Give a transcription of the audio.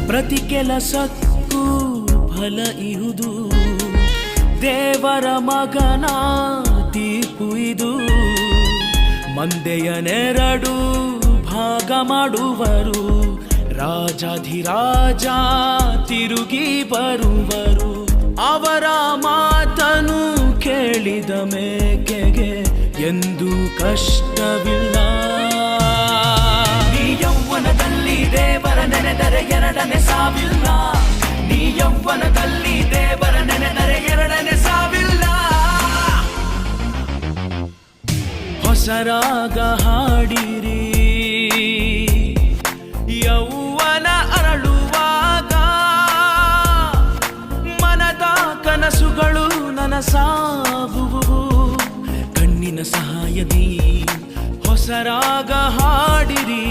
ಪ್ರತಿ ಕೆಲಸಕ್ಕೂ ಫಲ ಇಹುದು, ದೇವರ ಮಗನ ತೀರ್ಪು ಇದು. ಮಂದೆಯ ನೆರಡು ಭಾಗ ಮಾಡುವರು, ರಾಜಾಧಿರಾಜ ತಿರುಗಿ ಬರುವರು. ಅವರ ಮಾತನು ಕೇಳಿದ ಮೇಕೆಗೆ ಎಂದು ಕಷ್ಟವಿಲ್ಲ. ನೀ ಯೌವನದಲ್ಲಿ ದೇವರ ನೆನೆದರೆ ಎರಡನೇ ಸಾವಿಲ್ಲ. ನೀ ಯೌವನದಲ್ಲಿ ದೇವರ ನೆನೆದರೆ ಎರಡನೇ ಸಾವಿಲ್ಲ. ಹೊಸರಾಗ ಹಾಡಿರಿ ಯೌವನ ಅರಳುವಾಗ, ಮನದ ಕನಸುಗಳು ನನಸಾಗುವು. ಕಣ್ಣಿನ ಸಹಾಯದಿ ಹೊಸರಾಗ ಹಾಡಿರಿ.